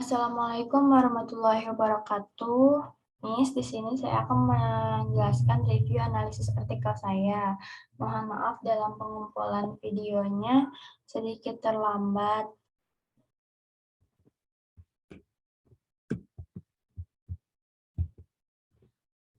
Assalamualaikum warahmatullahi wabarakatuh. Miss, di sini saya akan menjelaskan review analisis artikel saya. Mohon maaf dalam pengumpulan videonya sedikit terlambat.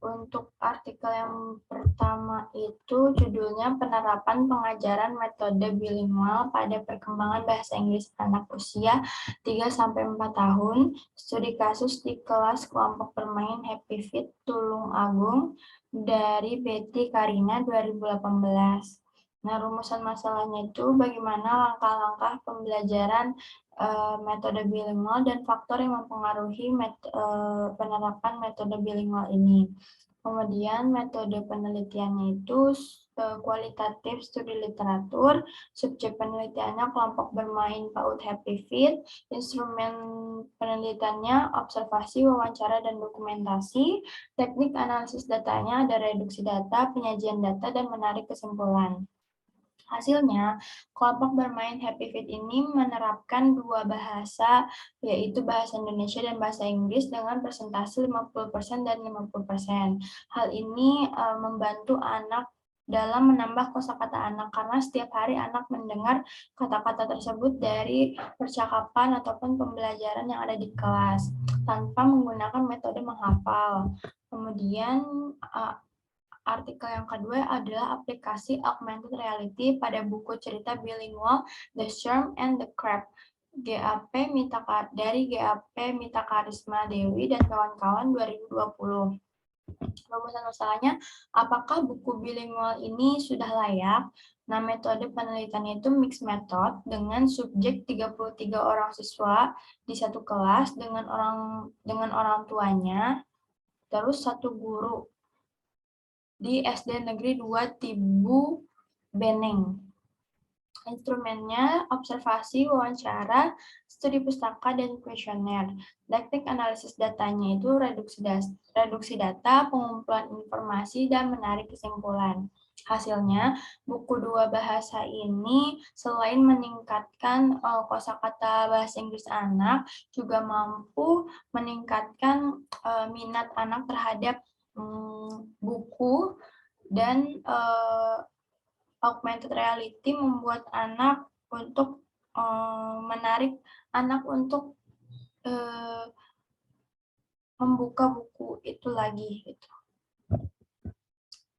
Untuk artikel yang pertama itu judulnya Penerapan Pengajaran Metode Bilingual pada Perkembangan Bahasa Inggris Anak Usia 3-4 tahun, studi kasus di kelas kelompok bermain Happy Fit Tulung Agung dari Betty Karina 2018. Nah, rumusan masalahnya itu bagaimana langkah-langkah pembelajaran metode bilingual dan faktor yang mempengaruhi penerapan metode bilingual ini. Kemudian metode penelitiannya itu kualitatif studi literatur, subjek penelitiannya kelompok bermain PAUD Happy Feet, instrumen penelitiannya observasi, wawancara, dan dokumentasi, teknik analisis datanya ada reduksi data, penyajian data, dan menarik kesimpulan. Hasilnya, kelompok bermain Happy Feet ini menerapkan dua bahasa, yaitu bahasa Indonesia dan bahasa Inggris dengan persentase 50% dan 50%. Hal ini membantu anak dalam menambah kosakata anak, karena setiap hari anak mendengar kata-kata tersebut dari percakapan ataupun pembelajaran yang ada di kelas, tanpa menggunakan metode menghafal. Kemudian, artikel yang kedua adalah aplikasi augmented reality pada buku cerita bilingual The Sherm and the Crab dari GAP Mita Karisma Dewi dan kawan-kawan 2020. Rumusan masalahnya, apakah buku bilingual ini sudah layak? Nah, metode penelitiannya itu mixed method dengan subjek 33 orang siswa di satu kelas dengan orang tuanya, terus satu guru di SD Negeri 2 Tibu Beneng. Instrumennya observasi, wawancara, studi pustaka, dan kuesioner. Teknik analisis datanya itu reduksi data, pengumpulan informasi, dan menarik kesimpulan. Hasilnya, buku dua bahasa ini selain meningkatkan kosakata bahasa Inggris anak, juga mampu meningkatkan minat anak terhadap buku, dan augmented reality membuat anak untuk menarik anak untuk membuka buku itu lagi gitu.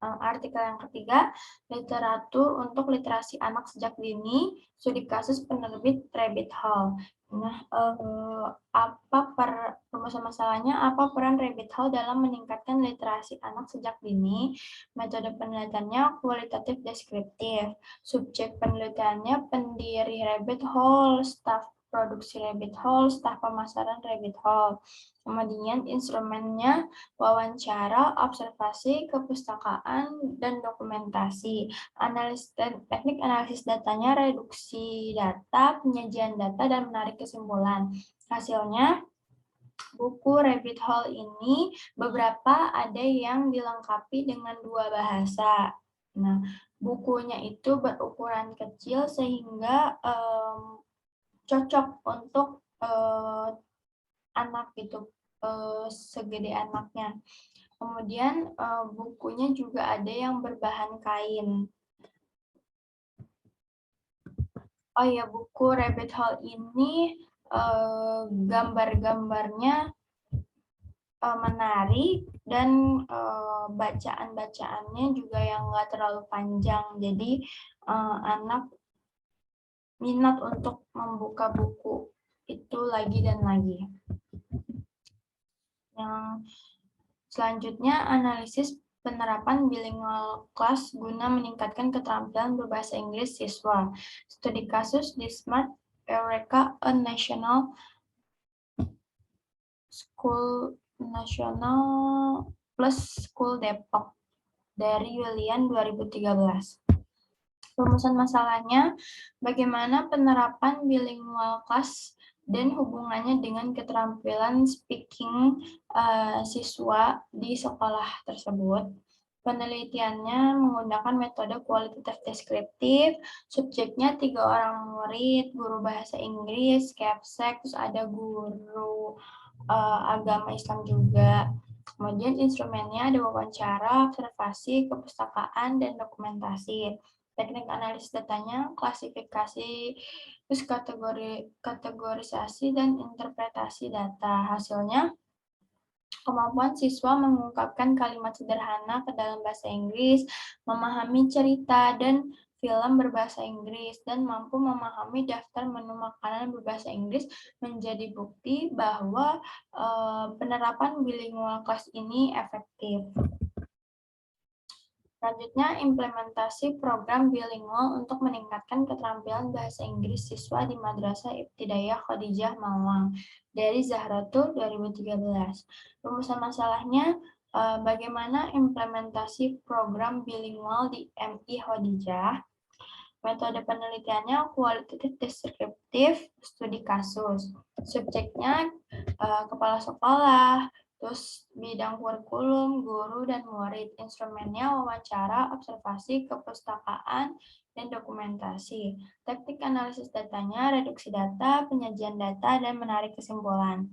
Artikel yang ketiga, literatur untuk literasi anak sejak dini, studi kasus penerbit Rabbit Hole. Nah, rumusan masalahnya, apa peran Rabbit Hole dalam meningkatkan literasi anak sejak dini? Metode penelitiannya kualitatif deskriptif. Subjek penelitiannya pendiri Rabbit Hole, staf produksi Rabbit Hole, staf pemasaran Rabbit Hole. Kemudian instrumennya wawancara, observasi, kepustakaan, dan dokumentasi. Teknik analisis datanya reduksi data, penyajian data, dan menarik kesimpulan. Hasilnya, buku Rabbit Hole ini beberapa ada yang dilengkapi dengan dua bahasa. Nah, bukunya itu berukuran kecil sehingga cocok untuk anak gitu, segede anaknya. Kemudian bukunya juga ada yang berbahan kain. Oh ya, buku Rabbit Hole ini gambar-gambarnya menarik dan bacaan-bacaannya juga yang nggak terlalu panjang. Jadi anak minat untuk membuka buku itu lagi dan lagi. Yang selanjutnya, analisis penerapan bilingual kelas guna meningkatkan keterampilan berbahasa Inggris siswa. Studi kasus di Smart Eureka, a National School plus School Depok dari Yulian 2013. Rumusan masalahnya, bagaimana penerapan bilingual kelas dan hubungannya dengan keterampilan speaking siswa di sekolah tersebut. Penelitiannya menggunakan metode kualitatif deskriptif, subjeknya 3 orang murid, guru bahasa Inggris, Capsek, terus ada guru agama Islam juga. Kemudian instrumennya ada wawancara, observasi, kepustakaan, dan dokumentasi. Teknik analisis datanya, klasifikasi, terus kategorisasi, dan interpretasi data. Hasilnya, kemampuan siswa mengungkapkan kalimat sederhana ke dalam bahasa Inggris, memahami cerita dan film berbahasa Inggris, dan mampu memahami daftar menu makanan berbahasa Inggris menjadi bukti bahwa penerapan bilingual kelas ini efektif. Selanjutnya, implementasi program bilingual untuk meningkatkan keterampilan bahasa Inggris siswa di Madrasah Ibtidaiyah Khadijah Malang dari Zahratul 2013. Rumusan masalahnya, bagaimana implementasi program bilingual di MI Khadijah. Metode penelitiannya kualitatif deskriptif studi kasus. Subjeknya kepala sekolah, terus bidang kurikulum, guru, dan murid. Instrumennya wawancara, observasi, kepustakaan, dan dokumentasi. Teknik analisis datanya, reduksi data, penyajian data, dan menarik kesimpulan.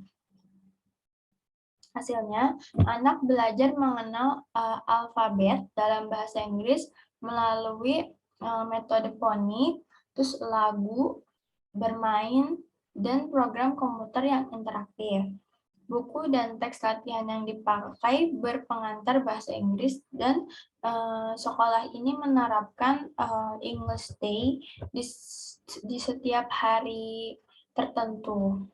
Hasilnya, anak belajar mengenal alfabet dalam bahasa Inggris melalui metode fonik, terus lagu, bermain, dan program komputer yang interaktif. Buku dan teks latihan yang dipakai berpengantar bahasa Inggris, dan sekolah ini menerapkan English Day di setiap hari tertentu.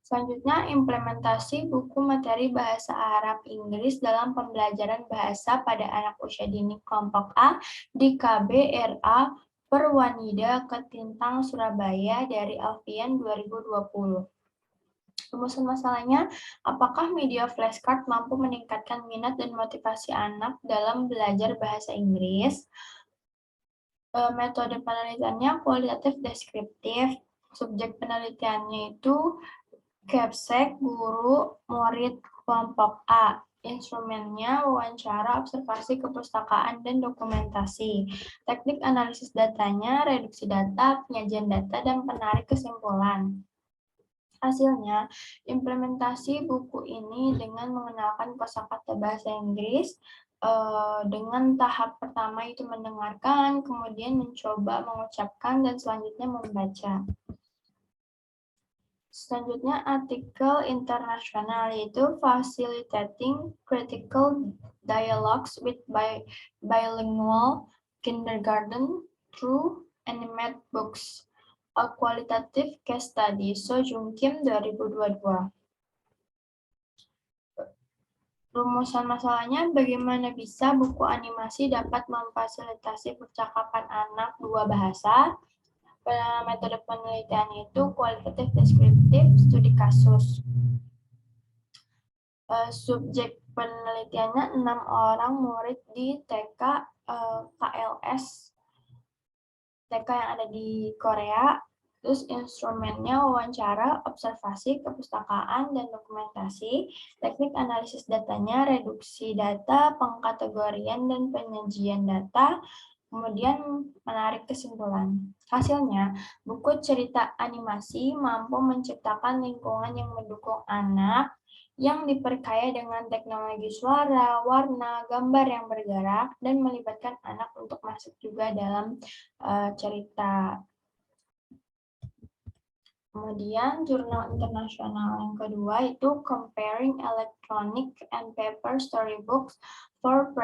Selanjutnya, implementasi buku materi bahasa Arab Inggris dalam pembelajaran bahasa pada anak usia dini kelompok A di KBRA Perwanida Ketintang Surabaya dari Alfian 2020. Rumusan masalahnya, apakah media flashcard mampu meningkatkan minat dan motivasi anak dalam belajar bahasa Inggris? Metode penelitiannya kualitatif deskriptif, subjek penelitiannya itu Capsek, guru, murid kelompok A. Instrumennya wawancara, observasi, kepustakaan, dan dokumentasi. Teknik analisis datanya, reduksi data, penyajian data, dan penarik kesimpulan. Hasilnya, implementasi buku ini dengan mengenalkan kosakata bahasa Inggris, dengan tahap pertama itu mendengarkan, kemudian mencoba mengucapkan, dan selanjutnya membaca. Selanjutnya artikel internasional yaitu Facilitating Critical Dialogues with Bilingual Kindergarten Through Animated Books, a Qualitative Case Study, So Jung Kim 2022. Rumusan masalahnya, bagaimana bisa buku animasi dapat memfasilitasi percakapan anak dua bahasa? Metode penelitian itu kualitatif deskriptif studi kasus. Subjek penelitiannya 6 orang murid di TK KLS TK yang ada di Korea. Terus instrumennya wawancara, observasi, kepustakaan, dan dokumentasi. Teknik analisis datanya, reduksi data, pengkategorian, dan penyajian data. Kemudian menarik kesimpulan. Hasilnya, buku cerita animasi mampu menciptakan lingkungan yang mendukung anak yang diperkaya dengan teknologi suara, warna, gambar yang bergerak, dan melibatkan anak untuk masuk juga dalam cerita. Kemudian jurnal internasional yang kedua itu Comparing Electronic and Paper Storybooks for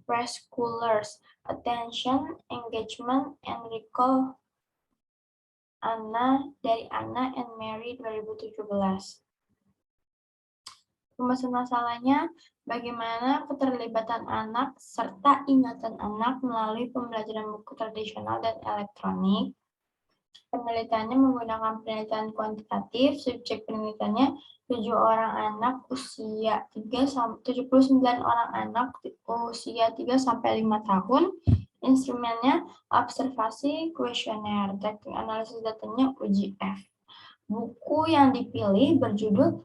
Preschoolers, Attention, Engagement, and Recall dari Anna and Mary 2017. Rumusan masalahnya, bagaimana keterlibatan anak serta ingatan anak melalui pembelajaran buku tradisional dan elektronik. Penelitiannya menggunakan penelitian kuantitatif, subjek penelitiannya 7 orang anak usia 79 orang anak usia 3-5 tahun. Instrumennya observasi kuesioner, teknik analisis datanya uji F. Buku yang dipilih berjudul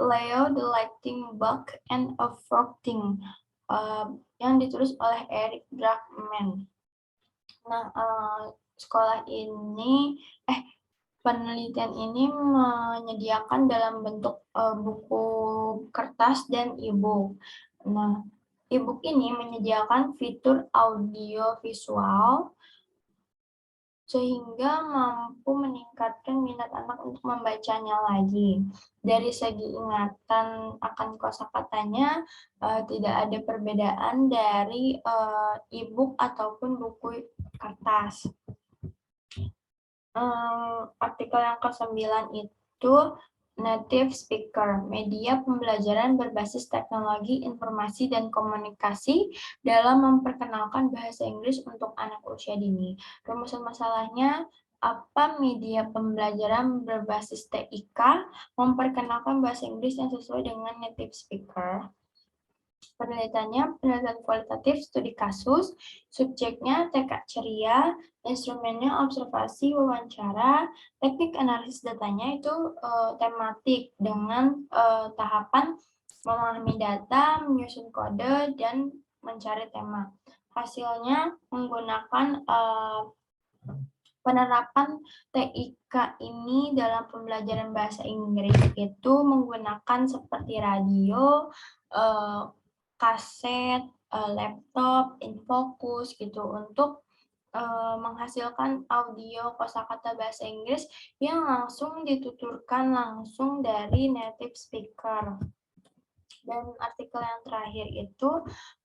Leo the Lightning Bug and a Frog Thing, yang ditulis oleh Eric Druckmann. Nah, penelitian ini menyediakan dalam bentuk buku kertas dan e-book. Nah, e-book ini menyediakan fitur audio visual sehingga mampu meningkatkan minat anak untuk membacanya lagi. Dari segi ingatan akan kosakatanya, tidak ada perbedaan dari e-book ataupun buku kertas. Artikel yang ke-9 itu native speaker, media pembelajaran berbasis teknologi informasi dan komunikasi dalam memperkenalkan bahasa Inggris untuk anak usia dini. Rumusan masalahnya, apa media pembelajaran berbasis TIK memperkenalkan bahasa Inggris yang sesuai dengan native speaker? Penelitiannya penelitian kualitatif studi kasus, subjeknya tekad ceria, instrumennya observasi wawancara, teknik analisis datanya itu tematik dengan tahapan memahami data, menyusun kode, dan mencari tema. Hasilnya menggunakan penerapan TIK ini dalam pembelajaran bahasa Inggris itu menggunakan seperti radio, kaset, laptop, infocus gitu untuk menghasilkan audio kosakata bahasa Inggris yang langsung dituturkan langsung dari native speaker. Dan artikel yang terakhir itu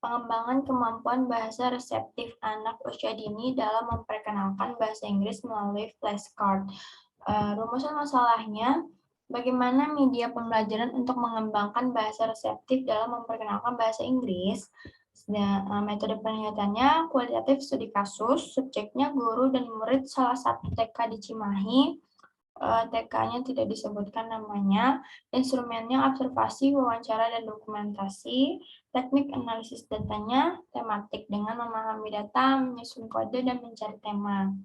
pengembangan kemampuan bahasa reseptif anak usia dini dalam memperkenalkan bahasa Inggris melalui flashcard. Rumusan masalahnya, bagaimana media pembelajaran untuk mengembangkan bahasa reseptif dalam memperkenalkan bahasa Inggris? Metode penelitiannya kualitatif studi kasus, subjeknya guru dan murid salah satu TK di Cimahi, TK-nya tidak disebutkan namanya, instrumennya observasi, wawancara, dan dokumentasi, teknik analisis datanya tematik dengan memahami data, menyusun kode, dan mencari tema.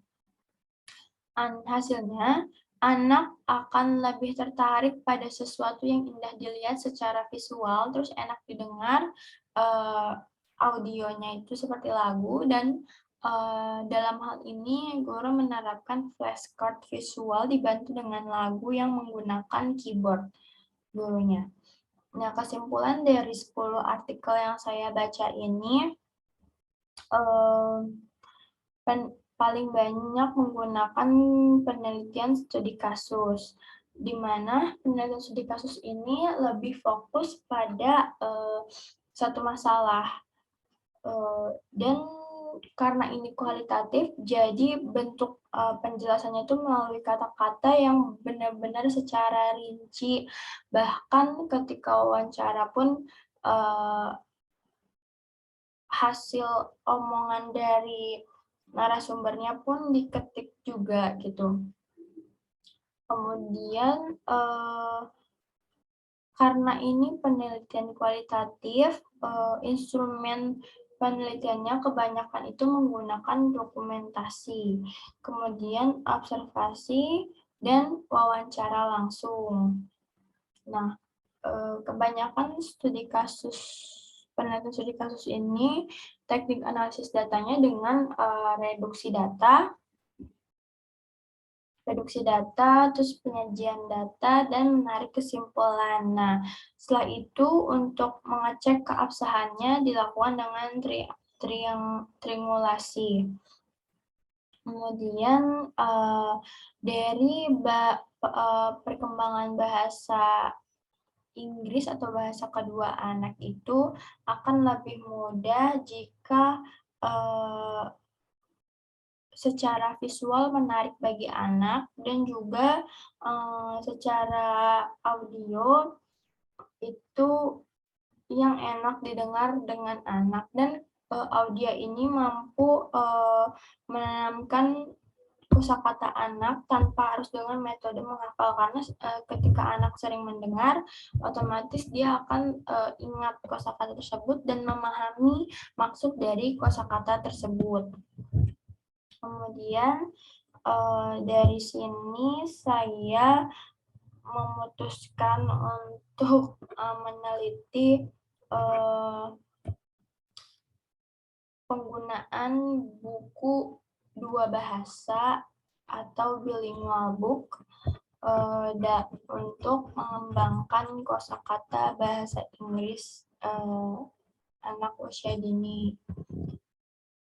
Hasilnya, anak akan lebih tertarik pada sesuatu yang indah dilihat secara visual, terus enak didengar, audionya itu seperti lagu, dan dalam hal ini guru menerapkan flashcard visual dibantu dengan lagu yang menggunakan keyboard gurunya. Nah, kesimpulan dari 10 artikel yang saya baca ini, paling banyak menggunakan penelitian studi kasus, di mana penelitian studi kasus ini lebih fokus pada satu masalah, dan karena ini kualitatif, jadi bentuk penjelasannya itu melalui kata-kata yang benar-benar secara rinci, bahkan ketika wawancara pun hasil omongan dari narasumbernya pun diketik juga gitu. Kemudian karena ini penelitian kualitatif, instrumen penelitiannya kebanyakan itu menggunakan dokumentasi, kemudian observasi, dan wawancara langsung. Nah, kebanyakan penelitian studi kasus ini, teknik analisis datanya dengan reduksi data, terus penyajian data, dan menarik kesimpulan. Nah, setelah itu untuk mengecek keabsahannya dilakukan dengan triangulasi. Kemudian dari perkembangan bahasa Inggris atau bahasa kedua anak itu akan lebih mudah jika secara visual menarik bagi anak, dan juga secara audio itu yang enak didengar dengan anak, dan audio ini mampu menanamkan kosakata anak tanpa harus dengan metode menghafal, karena ketika anak sering mendengar, otomatis dia akan ingat kosakata tersebut dan memahami maksud dari kosakata tersebut. Kemudian dari sini saya memutuskan untuk meneliti penggunaan buku dua bahasa atau bilingual book untuk mengembangkan kosakata bahasa Inggris anak usia dini.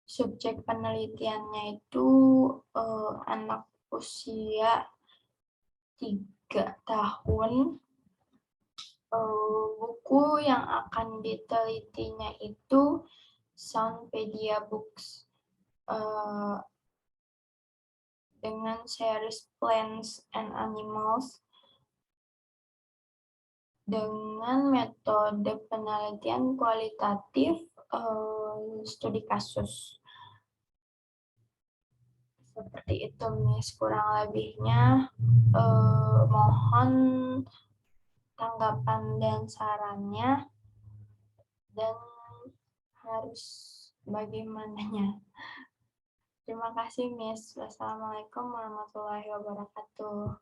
Subjek penelitiannya itu anak usia 3 tahun. Buku yang akan ditelitinya itu Soundpedia Books dengan series Plants and Animals dengan metode penelitian kualitatif studi kasus. Seperti itu, Miss. Kurang lebihnya mohon tanggapan dan sarannya, dan harus bagaimananya. Terima kasih, Miss. Wassalamualaikum warahmatullahi wabarakatuh.